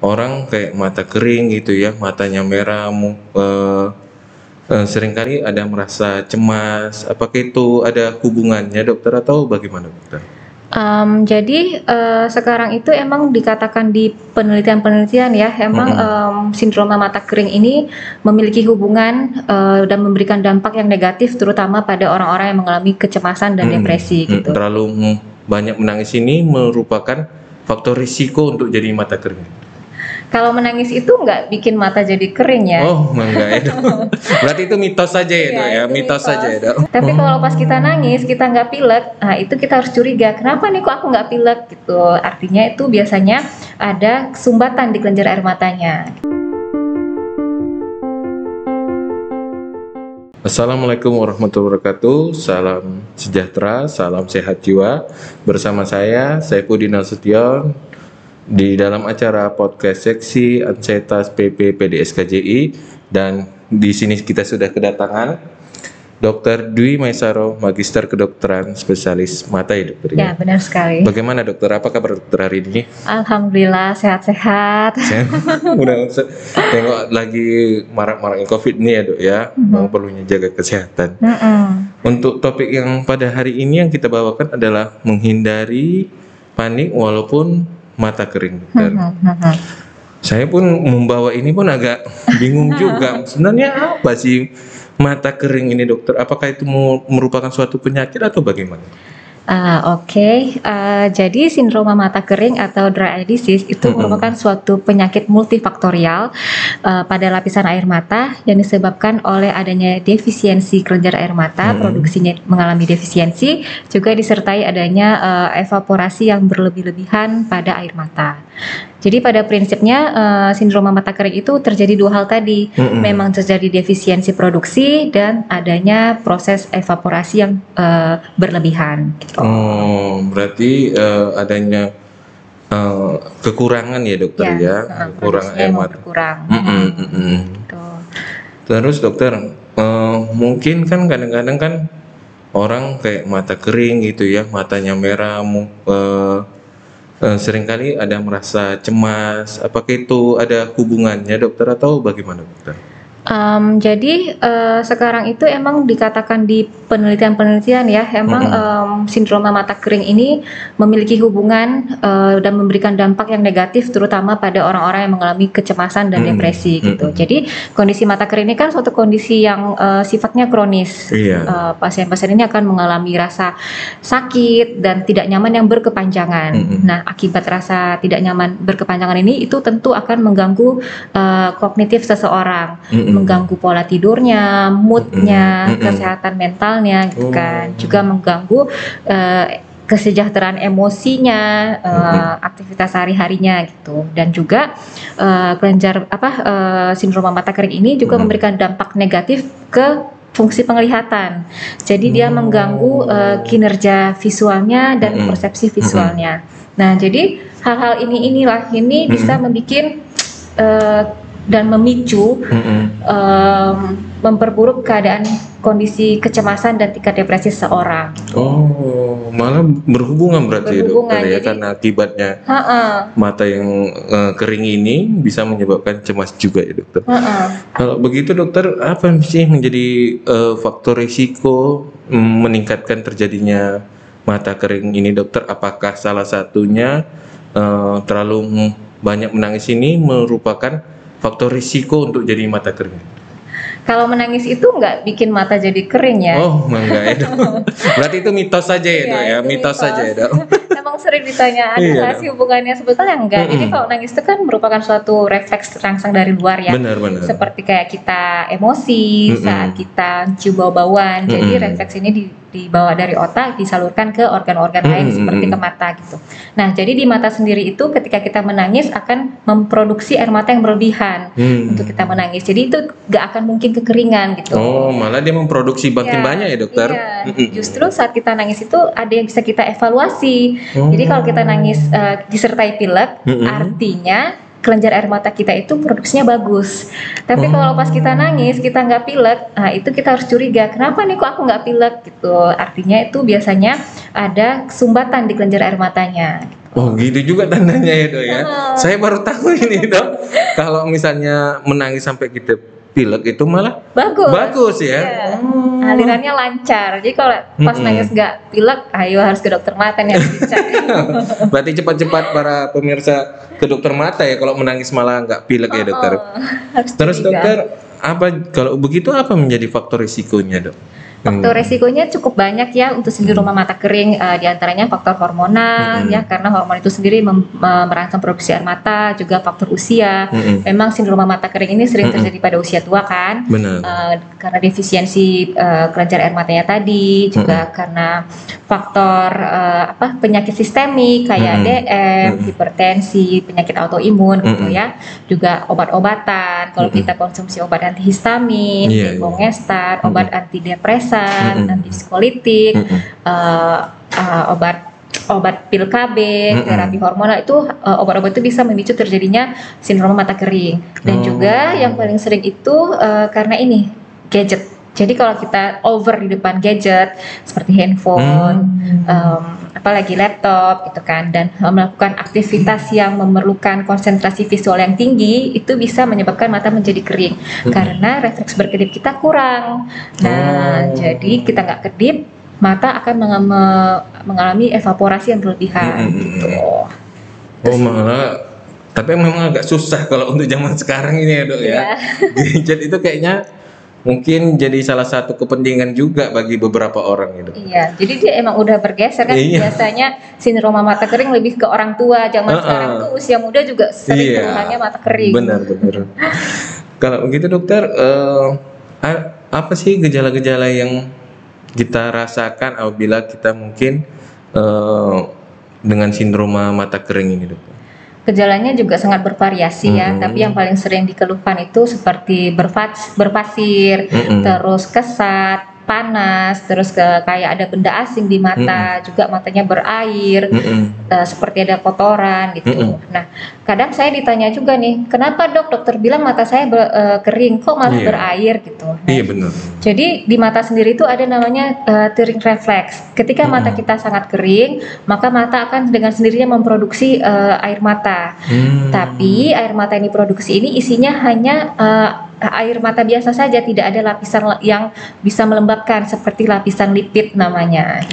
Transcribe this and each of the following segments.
orang kayak mata kering gitu ya, matanya merah, seringkali ada merasa cemas. Apakah itu ada hubungannya dokter atau bagaimana dokter? Jadi sekarang itu emang dikatakan di penelitian-penelitian ya, emang sindroma mata kering ini memiliki hubungan dan memberikan dampak yang negatif, terutama pada orang-orang yang mengalami kecemasan dan depresi gitu. Terlalu banyak menangis ini merupakan faktor risiko untuk jadi mata kering. Kalau menangis itu nggak bikin mata jadi kering ya. Oh, enggak ya dok. Berarti itu mitos saja ya dok ya, Itu mitos saja ya dok. Tapi kalau pas kita nangis, kita nggak pilek, nah itu kita harus curiga, kenapa nih kok aku nggak pilek gitu. Artinya itu biasanya ada sumbatan di kelenjar air matanya. Assalamualaikum warahmatullahi wabarakatuh. Salam sejahtera, salam sehat jiwa. Bersama saya Saifuddin Nasution di dalam acara podcast seksi Ansietas PP PDSKJI, dan di sini kita sudah kedatangan Dr. Dwi Maisaro, Magister Kedokteran Spesialis Mata ya dokter. Ya, benar sekali. Bagaimana dokter? Apa kabar dokter hari ini? Alhamdulillah sehat-sehat. Udah tengok lagi marak-maraknya COVID ini ya dok ya, memang perlunya jaga kesehatan. Untuk topik yang pada hari ini yang kita bawakan adalah menghindari panik walaupun mata kering dokter. Saya pun membawa ini pun agak bingung juga. Sebenarnya apa sih mata kering ini dokter? Apakah itu merupakan suatu penyakit atau bagaimana? Jadi sindroma mata kering atau dry eye disease itu merupakan suatu penyakit multifaktorial pada lapisan air mata yang disebabkan oleh adanya defisiensi kelenjar air mata, produksinya mengalami defisiensi, juga disertai adanya evaporasi yang berlebih-lebihan pada air mata. Jadi pada prinsipnya sindroma mata kering itu terjadi dua hal tadi, memang terjadi defisiensi produksi dan adanya proses evaporasi yang berlebihan. Oh, berarti adanya kekurangan ya dokter ya, kekurangan air mata. Terus dokter, mungkin kan kadang-kadang kan orang kayak mata kering gitu ya, matanya merah, seringkali ada merasa cemas. Apakah itu ada hubungannya dokter atau bagaimana dokter? Jadi sekarang itu emang dikatakan di penelitian-penelitian ya, emang sindroma mata kering ini memiliki hubungan dan memberikan dampak yang negatif, terutama pada orang-orang yang mengalami kecemasan dan depresi gitu. Jadi kondisi mata kering ini kan suatu kondisi yang sifatnya kronis. Pasien-pasien ini akan mengalami rasa sakit dan tidak nyaman yang berkepanjangan. Nah, akibat rasa tidak nyaman berkepanjangan ini itu tentu akan mengganggu kognitif seseorang, mengganggu pola tidurnya, moodnya, kesehatan mentalnya, gitu kan. Juga mengganggu kesejahteraan emosinya, aktivitas sehari-harinya gitu. Dan juga sindroma mata kering ini juga memberikan dampak negatif ke fungsi penglihatan. Jadi dia mengganggu kinerja visualnya dan persepsi visualnya. Nah, jadi hal-hal inilah bisa membuat dan memicu memperburuk keadaan kondisi kecemasan dan tingkat depresi seseorang. Oh, malah berhubungan berarti dokter ya, karena akibatnya mata yang kering ini bisa menyebabkan cemas juga ya dokter. Kalau begitu dokter, apa sih menjadi faktor risiko meningkatkan terjadinya mata kering ini dokter? Apakah salah satunya terlalu banyak menangis ini merupakan faktor risiko untuk jadi mata kering? Kalau menangis itu nggak bikin mata jadi kering ya. Oh, enggak ya dok. Berarti itu mitos saja ya dok ya, mitos saja ya dok. Emang sering ditanya, ada nggak sih hubungannya? Sebetulnya enggak. Jadi kalau nangis itu kan merupakan suatu refleks terangsang dari luar ya. Benar. Seperti kayak kita emosi saat kita cium bau-bauan. Jadi refleks ini dibawa dari otak, disalurkan ke organ-organ lain seperti ke mata gitu. Nah, jadi di mata sendiri itu ketika kita menangis akan memproduksi air mata yang berlebihan untuk kita menangis. Jadi itu nggak akan mungkin kekeringan gitu. Oh, malah dia memproduksi makin banyak ya dokter? Justru saat kita nangis itu ada yang bisa kita evaluasi. Jadi kalau kita nangis disertai pilek, artinya kelenjar air mata kita itu produksinya bagus. Tapi kalau pas kita nangis, kita nggak pilek, nah itu kita harus curiga, kenapa nih kok aku nggak pilek gitu. Artinya itu biasanya ada sumbatan di kelenjar air matanya. Oh gitu juga tandanya ya dok ya. Saya baru tahu ini dok. Kalau misalnya menangis sampai kita pilek itu malah bagus ya. Alirannya lancar. Jadi kalau pas nangis nggak pilek, ayo harus ke dokter mata nih, harus dicek. Berarti cepat-cepat para pemirsa ke dokter mata ya kalau menangis malah nggak pilek ya dokter. Terus dokter, apa kalau begitu apa menjadi faktor risikonya dok? Faktor resikonya cukup banyak ya untuk sindroma mata kering, diantaranya faktor hormonal ya, karena hormon itu sendiri merangsang produksi air mata, juga faktor usia. Memang sindroma mata kering ini sering terjadi pada usia tua kan, karena defisiensi kelenjar air matanya tadi, juga karena faktor penyakit sistemik kayak DM, hipertensi, penyakit autoimun gitu ya, juga obat-obatan. Kalau kita konsumsi obat antihistamin, Ongestat, obat antidepresan, antipsikolitik, obat pil KB, terapi hormonal, itu obat-obat itu bisa memicu terjadinya sindroma mata kering. Dan juga yang paling sering itu karena ini gadget. Jadi kalau kita over di depan gadget seperti handphone, apalagi laptop gitu kan, dan melakukan aktivitas yang memerlukan konsentrasi visual yang tinggi, itu bisa menyebabkan mata menjadi kering karena refleks berkedip kita kurang. Nah, jadi kita nggak kedip, mata akan mengalami evaporasi yang berlebihan gitu. Oh malah, tapi memang agak susah kalau untuk zaman sekarang ini ya dok ya. Gadget itu kayaknya mungkin jadi salah satu kepentingan juga bagi beberapa orang itu. Iya, jadi dia emang udah bergeser kan. Biasanya sindroma mata kering lebih ke orang tua. Zaman sekarang tuh usia muda juga sering keluhannya mata kering. Benar. Kalau begitu dokter, apa sih gejala-gejala yang kita rasakan apabila kita mungkin dengan sindroma mata kering ini dokter? Gejalanya juga sangat bervariasi ya, tapi yang paling sering dikeluhkan itu seperti berpasir, terus kesat, panas, terus kayak ada benda asing di mata, juga matanya berair, seperti ada kotoran gitu. Nah, kadang saya ditanya juga nih, kenapa dokter bilang mata saya kering, kok malah berair gitu. Nah, iya benar. Jadi di mata sendiri itu ada namanya tearing reflex. Ketika mata kita sangat kering, maka mata akan dengan sendirinya memproduksi air mata. Tapi air mata yang diproduksi ini isinya hanya air mata biasa saja, tidak ada lapisan yang bisa melembabkan seperti lapisan lipid namanya.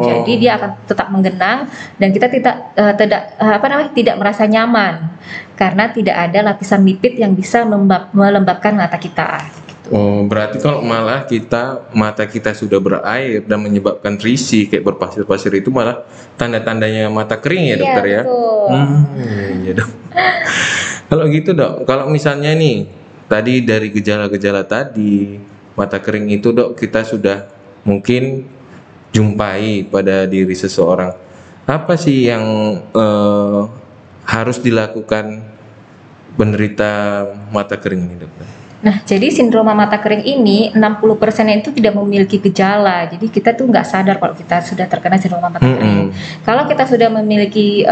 Jadi dia akan tetap menggenang dan kita tidak merasa nyaman karena tidak ada lapisan lipid yang bisa melembabkan mata kita. Oh, berarti kalau malah mata kita sudah berair dan menyebabkan risih kayak berpasir-pasir itu malah tanda-tandanya mata kering ya dokter ya? Iya dok. Kalau gitu dok, kalau misalnya nih tadi dari gejala-gejala tadi mata kering itu dok kita sudah mungkin jumpai pada diri seseorang, apa sih yang harus dilakukan penderita mata kering ini dokter? Nah, jadi sindroma mata kering ini 60% itu tidak memiliki gejala. Jadi kita tuh nggak sadar kalau kita sudah terkena sindroma mata kering. Kalau kita sudah memiliki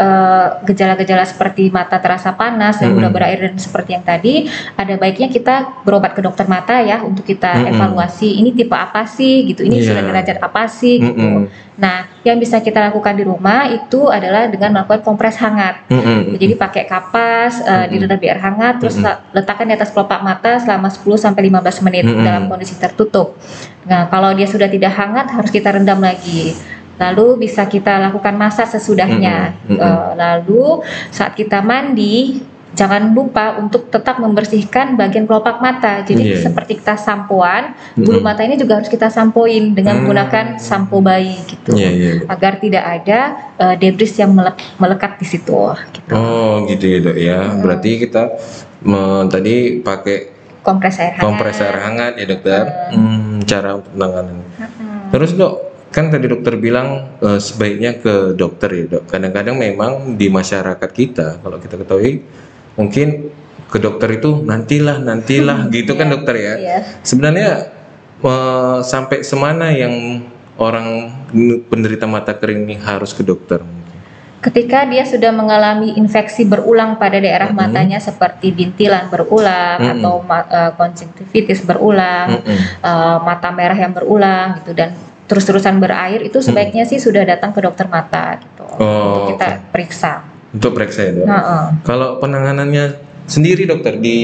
gejala-gejala seperti mata terasa panas dan mudah berair dan seperti yang tadi, ada baiknya kita berobat ke dokter mata ya untuk kita evaluasi ini tipe apa sih gitu, ini sudah derajat apa sih gitu. Nah, yang bisa kita lakukan di rumah itu adalah dengan melakukan kompres hangat. Jadi pakai kapas, direndam di air hangat, terus letakkan di atas kelopak mata selama 10-15 menit dalam kondisi tertutup. Nah, kalau dia sudah tidak hangat harus kita rendam lagi. Lalu bisa kita lakukan masak sesudahnya. Lalu saat kita mandi, jangan lupa untuk tetap membersihkan bagian kelopak mata. Jadi seperti kita sampoan, bulu mata ini juga harus kita sampoin dengan menggunakan sampo bayi gitu, agar tidak ada debris yang melekat di situ. Gitu. Oh gitu ya dok ya. Berarti kita tadi pakai kompres air hangat ya dokter. Cara untuk penanganan. Terus dok, kan tadi dokter bilang sebaiknya ke dokter ya dok. Kadang-kadang memang di masyarakat kita kalau kita ketahui mungkin ke dokter itu nantilah gitu kan dokter ya. Sebenarnya sampai semana yang orang penderita mata kering ini harus ke dokter? Ketika dia sudah mengalami infeksi berulang pada daerah matanya seperti bintilan berulang atau konjungtivitis berulang, mata merah yang berulang gitu dan terus-terusan berair, itu sebaiknya sih sudah datang ke dokter mata gitu. untuk kita periksa. Untuk periksa ya dok. Kalau penanganannya sendiri dokter di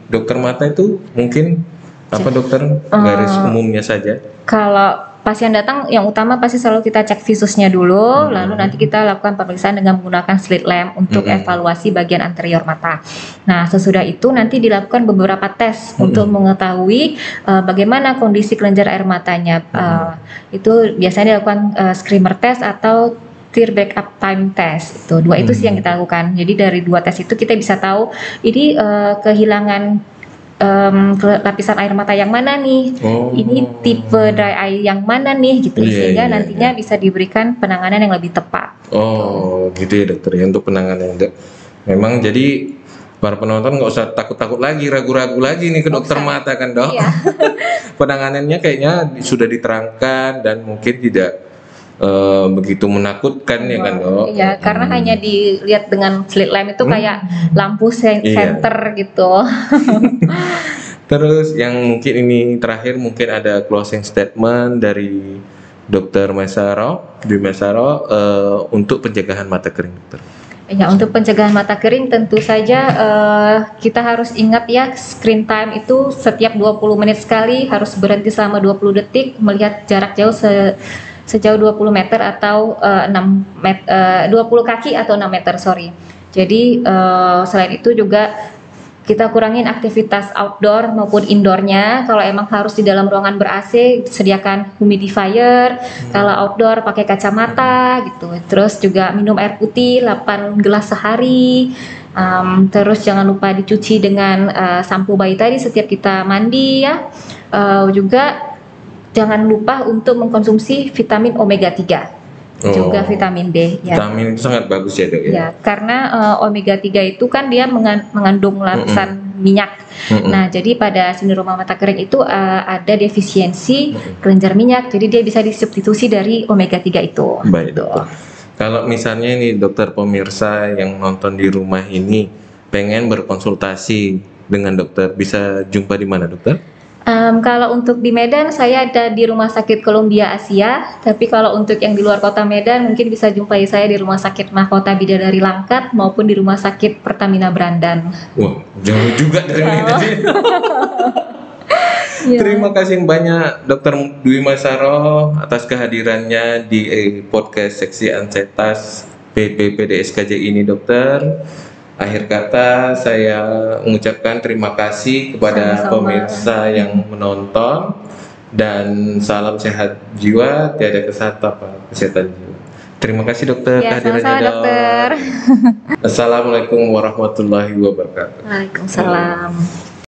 dokter mata itu mungkin apa dokter garis umumnya saja? Kalau pasien datang yang utama pasti selalu kita cek visusnya dulu, lalu nanti kita lakukan pemeriksaan dengan menggunakan slit lamp untuk evaluasi bagian anterior mata. Nah sesudah itu nanti dilakukan beberapa tes untuk mengetahui bagaimana kondisi kelenjar air matanya. Itu biasanya dilakukan screamer test atau tear backup time test. Itu dua itu sih yang kita lakukan. Jadi dari dua tes itu kita bisa tahu ini kehilangan lapisan air mata yang mana nih, ini tipe dry eye yang mana nih gitu, sehingga nantinya bisa diberikan penanganan yang lebih tepat. Gitu ya dokter ya untuk penanganan dok. Memang jadi para penonton nggak usah takut-takut lagi, ragu-ragu lagi nih ke dokter mata kan dok. Penanganannya kayaknya sudah diterangkan dan mungkin tidak begitu menakutkan ya kan dok? Iya, karena hanya dilihat dengan slit lamp itu kayak lampu center gitu. Terus yang mungkin ini terakhir mungkin ada closing statement dari Dokter Dwi Maisaro untuk pencegahan mata kering dokter. Ya, untuk pencegahan mata kering tentu saja kita harus ingat ya, screen time itu setiap 20 menit sekali harus berhenti selama 20 detik, melihat jarak jauh sejauh 20 meter atau 20 kaki atau 6 meter, sorry. Jadi selain itu juga kita kurangin aktivitas outdoor maupun indoornya. Kalau emang harus di dalam ruangan ber-AC, sediakan humidifier. Kalau outdoor pakai kacamata gitu. Terus juga minum air putih 8 gelas sehari. Terus jangan lupa dicuci dengan sampo bayi tadi setiap kita mandi ya. Juga jangan lupa untuk mengkonsumsi vitamin omega 3. Juga vitamin D ya. Vitamin itu sangat bagus ya dok ya. Ya, karena omega 3 itu kan dia mengandung lapisan minyak. Nah, jadi pada sindroma mata kering itu ada defisiensi kelenjar minyak, jadi dia bisa disubstitusi dari omega 3 itu. Baik dokter. Kalau misalnya nih dokter pemirsa yang nonton di rumah ini pengen berkonsultasi dengan dokter, bisa jumpa di mana dokter? Kalau untuk di Medan saya ada di Rumah Sakit Columbia Asia, tapi kalau untuk yang di luar kota Medan mungkin bisa jumpai saya di Rumah Sakit Mahkota Bidadari Langkat maupun di Rumah Sakit Pertamina Brandan. Wah, jauh juga dari Medan. Terima kasih banyak Dokter Dwi Maisaro atas kehadirannya di podcast Seksi Ansetas PPPDSKJ ini dokter. Akhir kata saya mengucapkan terima kasih kepada pemirsa yang menonton dan salam sehat jiwa, tiada kesehatan jiwa. Terima kasih dokter kehadirannya dokter. Assalamualaikum warahmatullahi wabarakatuh. Waalaikumsalam.